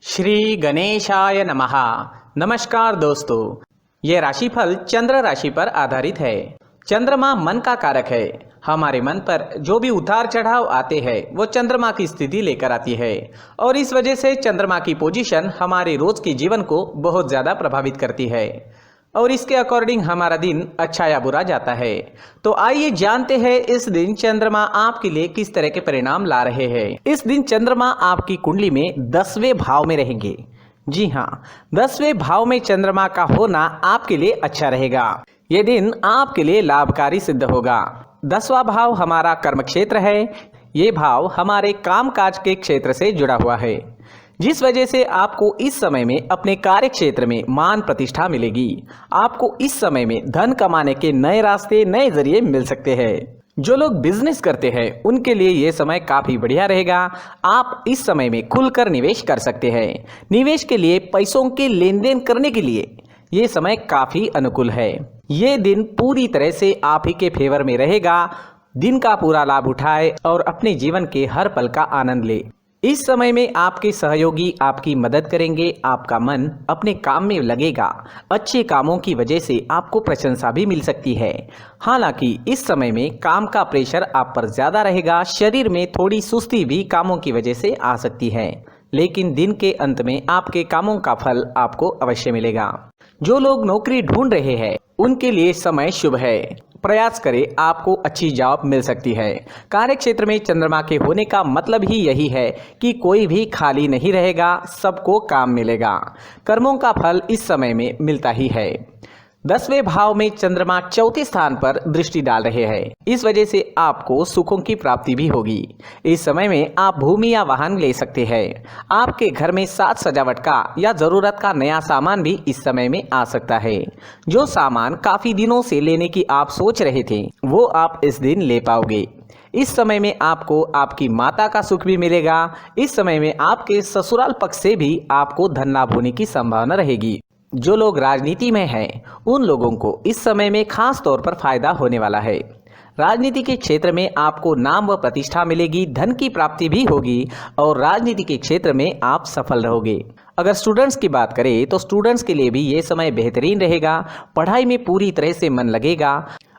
श्री गणेशाय नमः। नमस्कार दोस्तों, ये राशिफल चंद्र राशि पर आधारित है। चंद्रमा मन का कारक है। हमारे मन पर जो भी उतार चढ़ाव आते हैं वो चंद्रमा की स्थिति लेकर आती है और इस वजह से चंद्रमा की पोजीशन हमारे रोज के जीवन को बहुत ज़्यादा प्रभावित करती है और इसके अकॉर्डिंग हमारा दिन अच्छा या बुरा जाता है। तो आइए जानते हैं इस दिन चंद्रमा आपके लिए किस तरह के परिणाम ला रहे हैं। इस दिन चंद्रमा आपकी कुंडली में 10वें भाव में रहेंगे। जी हाँ, 10वें भाव में चंद्रमा का होना आपके लिए अच्छा रहेगा। ये दिन आपके लिए लाभकारी सिद्ध होगा। 10वां भाव हमारा कर्म क्षेत्र है। ये भाव हमारे कामकाज के क्षेत्र से जुड़ा हुआ है, जिस वजह से आपको इस समय में अपने कार्य क्षेत्र में मान प्रतिष्ठा मिलेगी। आपको इस समय में धन कमाने के नए रास्ते, नए जरिए मिल सकते हैं। जो लोग बिजनेस करते हैं उनके लिए ये समय काफी बढ़िया रहेगा। आप इस समय में खुलकर निवेश कर सकते हैं। निवेश के लिए, पैसों के लेन देन करने के लिए ये समय काफी अनुकूल है। ये दिन पूरी तरह से आप ही के फेवर में रहेगा। दिन का पूरा लाभ उठाए और अपने जीवन के हर पल का आनंद ले। इस समय में आपके सहयोगी आपकी मदद करेंगे। आपका मन अपने काम में लगेगा। अच्छे कामों की वजह से आपको प्रशंसा भी मिल सकती है। हालांकि इस समय में काम का प्रेशर आप पर ज़्यादा रहेगा। शरीर में थोड़ी सुस्ती भी कामों की वजह से आ सकती है, लेकिन दिन के अंत में आपके कामों का फल आपको अवश्य मिलेगा। जो लोग नौकरी ढूंढ रहे हैं उनके लिए समय शुभ है। प्रयास करें, आपको अच्छी जॉब मिल सकती है। कार्य क्षेत्र में चंद्रमा के होने का मतलब ही यही है कि कोई भी खाली नहीं रहेगा, सबको काम मिलेगा। कर्मों का फल इस समय में मिलता ही है। 10वें भाव में चंद्रमा चौथे स्थान पर दृष्टि डाल रहे हैं। इस वजह से आपको सुखों की प्राप्ति भी होगी। इस समय में आप भूमि या वाहन ले सकते हैं। आपके घर में साज सजावट का या जरूरत का नया सामान भी इस समय में आ सकता है। जो सामान काफी दिनों से लेने की आप सोच रहे थे वो आप इस दिन ले पाओगे। इस समय में आपको आपकी माता का सुख भी मिलेगा। इस समय में आपके ससुराल पक्ष से भी आपको धन लाभ होने की संभावना रहेगी। जो लोग राजनीति में हैं उन लोगों को इस समय में खास तौर पर फायदा होने वाला है। राजनीति के क्षेत्र में आपको नाम व प्रतिष्ठा मिलेगी, धन की प्राप्ति भी होगी और राजनीति के क्षेत्र में आप सफल रहोगे। अगर स्टूडेंट्स की बात करें तो स्टूडेंट्स के लिए भी ये समय बेहतरीन रहेगा। पढ़ाई में पूरी तरह से मन लगेगा।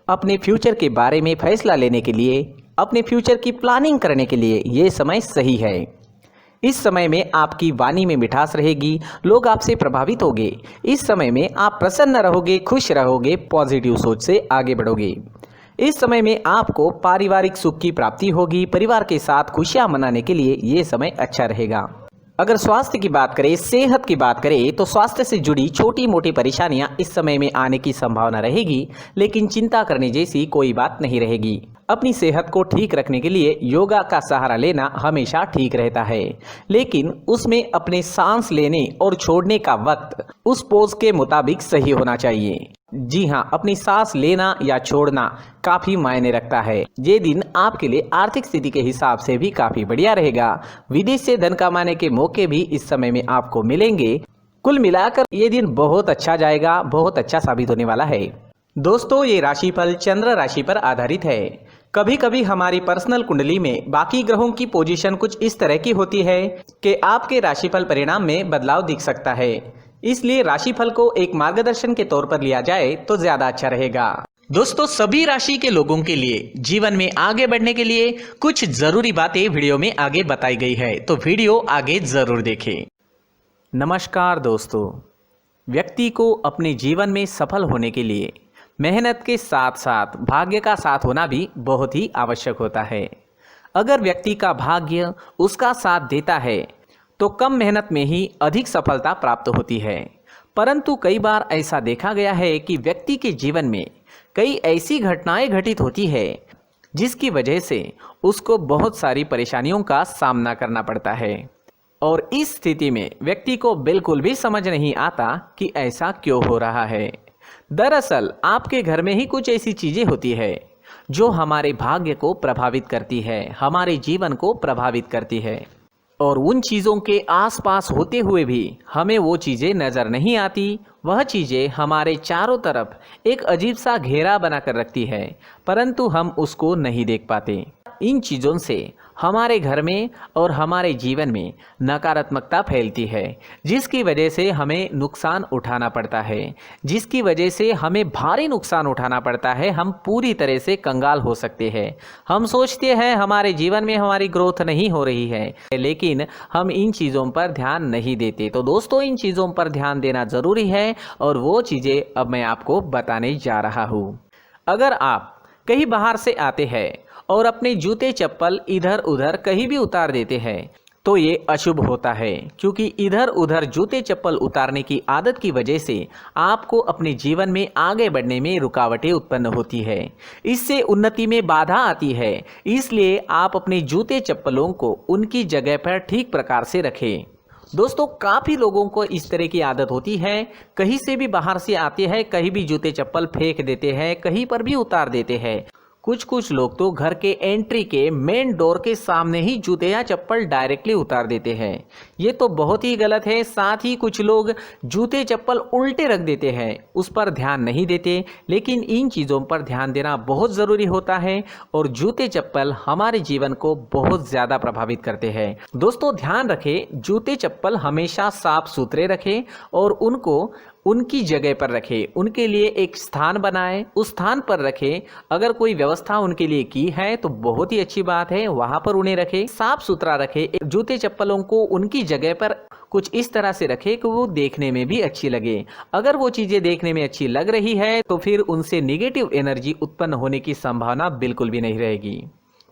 अपने फ्यूचर के बारे में फैसला लेने के लिए, अपने फ्यूचर की प्लानिंग करने के लिए ये समय सही है। इस समय में आपकी वाणी में मिठास रहेगी। लोग आपसे प्रभावित होंगे। इस समय में आप प्रसन्न रहोगे, खुश रहोगे, पॉजिटिव सोच से आगे बढ़ोगे। इस समय में आपको पारिवारिक सुख की प्राप्ति होगी। परिवार के साथ खुशियां मनाने के लिए ये समय अच्छा रहेगा। अगर स्वास्थ्य की बात करें, सेहत की बात करें तो स्वास्थ्य से जुड़ी छोटी मोटी परेशानियां इस समय में आने की संभावना रहेगी, लेकिन चिंता करने जैसी कोई बात नहीं रहेगी। अपनी सेहत को ठीक रखने के लिए योगा का सहारा लेना हमेशा ठीक रहता है, लेकिन उसमें अपने सांस लेने और छोड़ने का वक्त उस पोज के मुताबिक सही होना चाहिए। जी हाँ, अपनी सांस लेना या छोड़ना काफी मायने रखता है। ये दिन आपके लिए आर्थिक स्थिति के हिसाब से भी काफी बढ़िया रहेगा। विदेश से धन कमाने के मौके भी इस समय में आपको मिलेंगे। कुल मिलाकर ये दिन बहुत अच्छा जाएगा, बहुत अच्छा साबित होने वाला है। दोस्तों, ये राशिफल चंद्र राशि पर आधारित है। कभी कभी हमारी पर्सनल कुंडली में बाकी ग्रहों की पोजीशन कुछ इस तरह की होती है कि आपके राशिफल परिणाम में बदलाव दिख सकता है। इसलिए राशिफल को एक मार्गदर्शन के तौर पर लिया जाए तो ज्यादा अच्छा रहेगा। दोस्तों, सभी राशि के लोगों के लिए जीवन में आगे बढ़ने के लिए कुछ जरूरी बातें वीडियो में आगे बताई गई है, तो वीडियो आगे जरूर देखें। नमस्कार दोस्तों, व्यक्ति को अपने जीवन में सफल होने के लिए मेहनत के साथ साथ भाग्य का साथ होना भी बहुत ही आवश्यक होता है। अगर व्यक्ति का भाग्य उसका साथ देता है तो कम मेहनत में ही अधिक सफलता प्राप्त होती है। परंतु कई बार ऐसा देखा गया है कि व्यक्ति के जीवन में कई ऐसी घटनाएं घटित होती है जिसकी वजह से उसको बहुत सारी परेशानियों का सामना करना पड़ता है और इस स्थिति में व्यक्ति को बिल्कुल भी समझ नहीं आता कि ऐसा क्यों हो रहा है। दरअसल आपके घर में ही कुछ ऐसी चीजें होती है जो हमारे भाग्य को प्रभावित करती है, हमारे जीवन को प्रभावित करती है और उन चीज़ों के आसपास होते हुए भी हमें वो चीज़ें नज़र नहीं आती। वह चीज़ें हमारे चारों तरफ एक अजीब सा घेरा बनाकर रखती है, परंतु हम उसको नहीं देख पाते। इन चीज़ों से हमारे घर में और हमारे जीवन में नकारात्मकता फैलती है, जिसकी वजह से हमें नुकसान उठाना पड़ता है, जिसकी वजह से हमें भारी नुकसान उठाना पड़ता है। हम पूरी तरह से कंगाल हो सकते हैं। हम सोचते हैं हमारे जीवन में हमारी ग्रोथ नहीं हो रही है, लेकिन हम इन चीज़ों पर ध्यान नहीं देते। तो दोस्तों, इन चीज़ों पर ध्यान देना ज़रूरी है और वो चीज़ें अब मैं आपको बताने जा रहा हूँ। अगर आप कहीं बाहर से आते हैं और अपने जूते चप्पल इधर उधर कहीं भी उतार देते हैं तो ये अशुभ होता है, क्योंकि इधर उधर जूते चप्पल उतारने की आदत की वजह से आपको अपने जीवन में आगे बढ़ने में रुकावटें उत्पन्न होती है। इससे उन्नति में बाधा आती है। इसलिए आप अपने जूते चप्पलों को उनकी जगह पर ठीक प्रकार से रखें। दोस्तों, काफ़ी लोगों को इस तरह की आदत होती है, कहीं से भी बाहर से आते हैं, कहीं भी जूते चप्पल फेंक देते हैं, कहीं पर भी उतार देते हैं। कुछ लोग तो घर के एंट्री के मेन डोर के सामने ही जूते या चप्पल डायरेक्टली उतार देते हैं। ये तो बहुत ही गलत है। साथ ही कुछ लोग जूते चप्पल उल्टे रख देते हैं, उस पर ध्यान नहीं देते। लेकिन इन चीज़ों पर ध्यान देना बहुत ज़रूरी होता है और जूते चप्पल हमारे जीवन को बहुत ज़्यादा प्रभावित करते हैं। दोस्तों, ध्यान रखें, जूते चप्पल हमेशा साफ सुथरे रखें और उनको उनकी जगह पर रखें। उनके लिए एक स्थान बनाएं, उस स्थान पर रखें। अगर कोई व्यवस्था उनके लिए की है तो बहुत ही अच्छी बात है, वहां पर उन्हें रखें, साफ सुथरा रखें। जूते चप्पलों को उनकी जगह पर कुछ इस तरह से रखें कि वो देखने में भी अच्छी लगे। अगर वो चीज़ें देखने में अच्छी लग रही है तो फिर उनसे निगेटिव एनर्जी उत्पन्न होने की संभावना बिल्कुल भी नहीं रहेगी।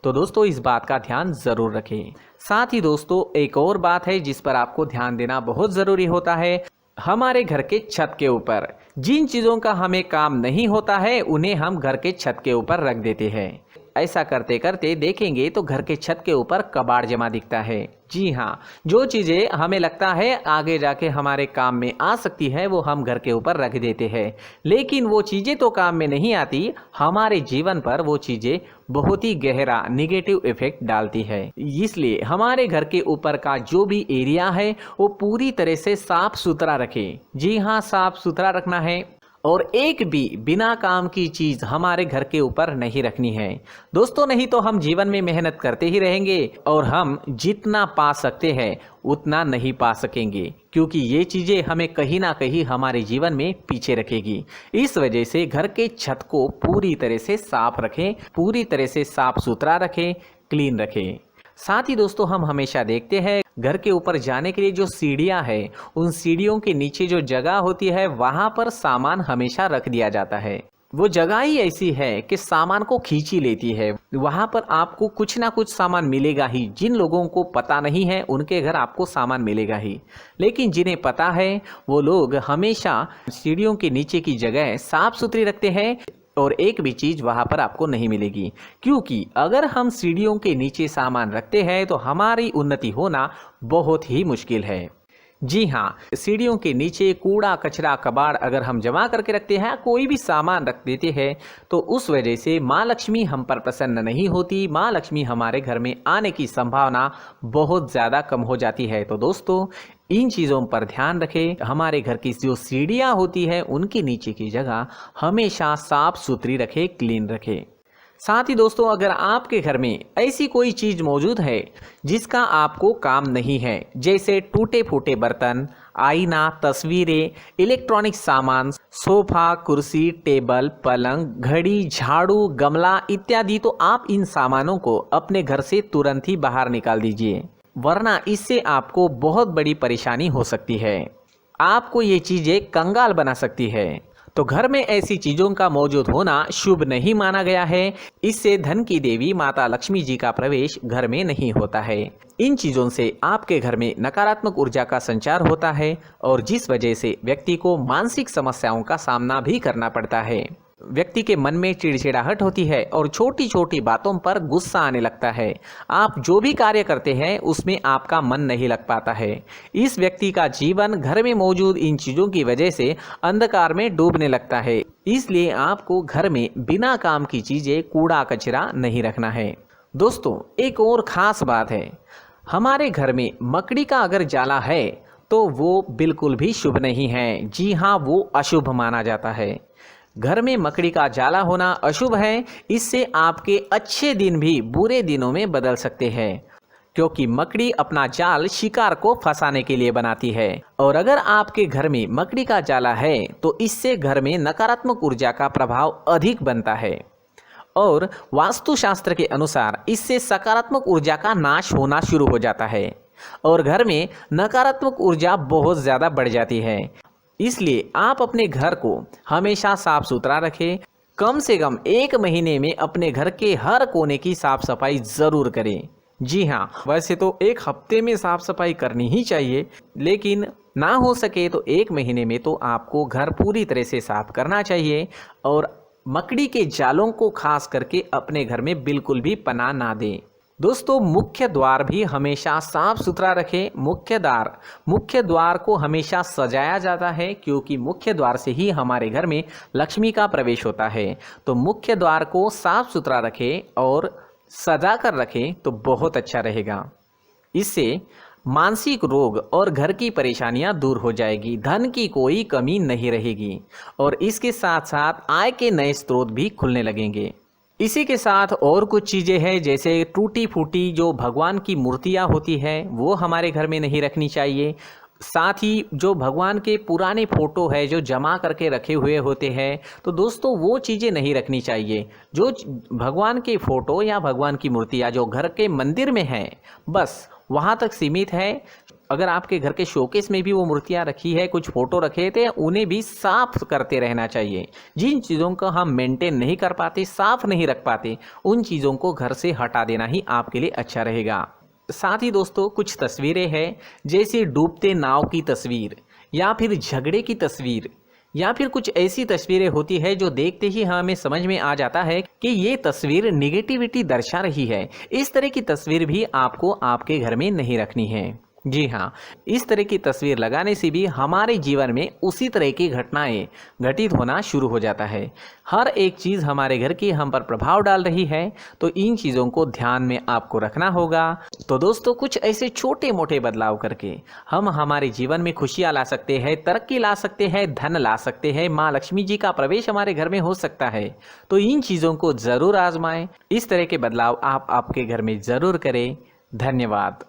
तो दोस्तों, इस बात का ध्यान ज़रूर रखें। साथ ही दोस्तों, एक और बात है जिस पर आपको ध्यान देना बहुत ज़रूरी होता है। हमारे घर के छत के ऊपर जिन चीज़ों का हमें काम नहीं होता है उन्हें हम घर के छत के ऊपर रख देते हैं। ऐसा करते करते देखेंगे तो घर के छत के ऊपर कबाड़ जमा दिखता है। जी हाँ, जो चीज़ें हमें लगता है आगे जाके हमारे काम में आ सकती है वो हम घर के ऊपर रख देते हैं, लेकिन वो चीज़ें तो काम में नहीं आती। हमारे जीवन पर वो चीज़ें बहुत ही गहरा निगेटिव इफेक्ट डालती है। इसलिए हमारे घर के ऊपर का जो भी एरिया है वो पूरी तरह से साफ सुथरा रखें। जी हाँ, साफ सुथरा रखना है और एक भी बिना काम की चीज़ हमारे घर के ऊपर नहीं रखनी है। दोस्तों, नहीं तो हम जीवन में मेहनत करते ही रहेंगे और हम जितना पा सकते हैं उतना नहीं पा सकेंगे, क्योंकि ये चीज़ें हमें कहीं ना कहीं हमारे जीवन में पीछे रखेगी। इस वजह से घर के छत को पूरी तरह से साफ रखें, पूरी तरह से साफ सुथरा रखें, क्लीन रखें। साथ ही दोस्तों, हम हमेशा देखते हैं घर के ऊपर जाने के लिए जो सीढ़ियां हैं, उन सीढ़ियों के नीचे जो जगह होती है वहां पर सामान हमेशा रख दिया जाता है। वो जगह ही ऐसी है कि सामान को खींची लेती है। वहां पर आपको कुछ ना कुछ सामान मिलेगा ही। जिन लोगों को पता नहीं है उनके घर आपको सामान मिलेगा ही, लेकिन जिन्हें पता है वो लोग हमेशा सीढ़ियों के नीचे की जगह साफ सुथरी रखते हैं और एक भी चीज़ वहाँ पर आपको नहीं मिलेगी। क्योंकि अगर हम सीढ़ियों के नीचे सामान रखते हैं तो हमारी उन्नति होना बहुत ही मुश्किल है। जी हाँ, सीढ़ियों के नीचे कूड़ा कचरा कबाड़ अगर हम जमा करके रखते हैं, कोई भी सामान रख देते हैं, तो उस वजह से माँ लक्ष्मी हम पर प्रसन्न नहीं होती। माँ लक्ष्मी हमारे घर में आने की संभावना बहुत ज़्यादा कम हो जाती है। तो दोस्तों, इन चीज़ों पर ध्यान रखें। हमारे घर की जो सीढ़ियाँ होती है उनके नीचे की जगह हमेशा साफ सुथरी रखें, क्लीन रखें। साथ ही दोस्तों, अगर आपके घर में ऐसी कोई चीज़ मौजूद है जिसका आपको काम नहीं है, जैसे टूटे फूटे बर्तन, आईना, तस्वीरें, इलेक्ट्रॉनिक सामान, सोफा, कुर्सी, टेबल, पलंग, घड़ी, झाड़ू, गमला इत्यादि, तो आप इन सामानों को अपने घर से तुरंत ही बाहर निकाल दीजिए, वरना इससे आपको बहुत बड़ी परेशानी हो सकती है। आपको ये चीज़ें कंगाल बना सकती है। तो घर में ऐसी चीज़ों का मौजूद होना शुभ नहीं माना गया है। इससे धन की देवी माता लक्ष्मी जी का प्रवेश घर में नहीं होता है। इन चीज़ों से आपके घर में नकारात्मक ऊर्जा का संचार होता है और जिस वजह से व्यक्ति को मानसिक समस्याओं का सामना भी करना पड़ता है। व्यक्ति के मन में चिड़चिड़ाहट होती है और छोटी छोटी बातों पर गुस्सा आने लगता है। आप जो भी कार्य करते हैं उसमें आपका मन नहीं लग पाता है। इस व्यक्ति का जीवन घर में मौजूद इन चीज़ों की वजह से अंधकार में डूबने लगता है। इसलिए आपको घर में बिना काम की चीज़ें, कूड़ा कचरा नहीं रखना है। दोस्तों, एक और ख़ास बात है, हमारे घर में मकड़ी का अगर जाला है तो वो बिल्कुल भी शुभ नहीं है। जी हाँ, वो अशुभ माना जाता है। घर में मकड़ी का जाला होना अशुभ है। इससे आपके अच्छे दिन भी बुरे दिनों में बदल सकते हैं, क्योंकि मकड़ी अपना जाल शिकार को फंसाने के लिए बनाती है। और अगर आपके घर में मकड़ी का जाला है तो इससे घर में नकारात्मक ऊर्जा का प्रभाव अधिक बनता है और वास्तुशास्त्र के अनुसार इससे सकारात्मक ऊर्जा का नाश होना शुरू हो जाता है और घर में नकारात्मक ऊर्जा बहुत ज़्यादा बढ़ जाती है। इसलिए आप अपने घर को हमेशा साफ सुथरा रखें। कम से कम 1 महीने में अपने घर के हर कोने की साफ सफाई ज़रूर करें। जी हाँ, वैसे तो 1 हफ्ते में साफ सफाई करनी ही चाहिए, लेकिन ना हो सके तो 1 महीने में तो आपको घर पूरी तरह से साफ करना चाहिए और मकड़ी के जालों को खास करके अपने घर में बिल्कुल भी पनाह ना दें। दोस्तों, मुख्य द्वार भी हमेशा साफ सुथरा रखें। मुख्य द्वार को हमेशा सजाया जाता है, क्योंकि मुख्य द्वार से ही हमारे घर में लक्ष्मी का प्रवेश होता है। तो मुख्य द्वार को साफ सुथरा रखें और सजा कर रखें तो बहुत अच्छा रहेगा। इससे मानसिक रोग और घर की परेशानियां दूर हो जाएगी, धन की कोई कमी नहीं रहेगी और इसके साथ साथ आय के नए स्रोत भी खुलने लगेंगे। इसी के साथ और कुछ चीज़ें हैं, जैसे टूटी फूटी जो भगवान की मूर्तियां होती है वो हमारे घर में नहीं रखनी चाहिए। साथ ही जो भगवान के पुराने फोटो है जो जमा करके रखे हुए होते हैं, तो दोस्तों वो चीज़ें नहीं रखनी चाहिए। जो भगवान के फोटो या भगवान की मूर्तियाँ जो घर के मंदिर में हैं, बस वहाँ तक सीमित है। अगर आपके घर के शोकेस में भी वो मूर्तियाँ रखी है, कुछ फोटो रखे थे, उन्हें भी साफ करते रहना चाहिए। जिन चीज़ों को हम मेंटेन नहीं कर पाते, साफ नहीं रख पाते, उन चीज़ों को घर से हटा देना ही आपके लिए अच्छा रहेगा। साथ ही दोस्तों, कुछ तस्वीरें हैं, जैसे डूबते नाव की तस्वीर या फिर झगड़े की तस्वीर या फिर कुछ ऐसी तस्वीरें होती है जो देखते ही हमें समझ में आ जाता है कि ये तस्वीर निगेटिविटी दर्शा रही है। इस तरह की तस्वीर भी आपको आपके घर में नहीं रखनी है। जी हाँ, इस तरह की तस्वीर लगाने से भी हमारे जीवन में उसी तरह की घटनाएं घटित होना शुरू हो जाता है। हर एक चीज़ हमारे घर की हम पर प्रभाव डाल रही है, तो इन चीज़ों को ध्यान में आपको रखना होगा। तो दोस्तों, कुछ ऐसे छोटे मोटे बदलाव करके हम हमारे जीवन में खुशियाँ ला सकते हैं, तरक्की ला सकते हैं, धन ला सकते हैं, माँ लक्ष्मी जी का प्रवेश हमारे घर में हो सकता है। तो इन चीज़ों को ज़रूर आजमाएं। इस तरह के बदलाव आप आपके घर में ज़रूर करें। धन्यवाद।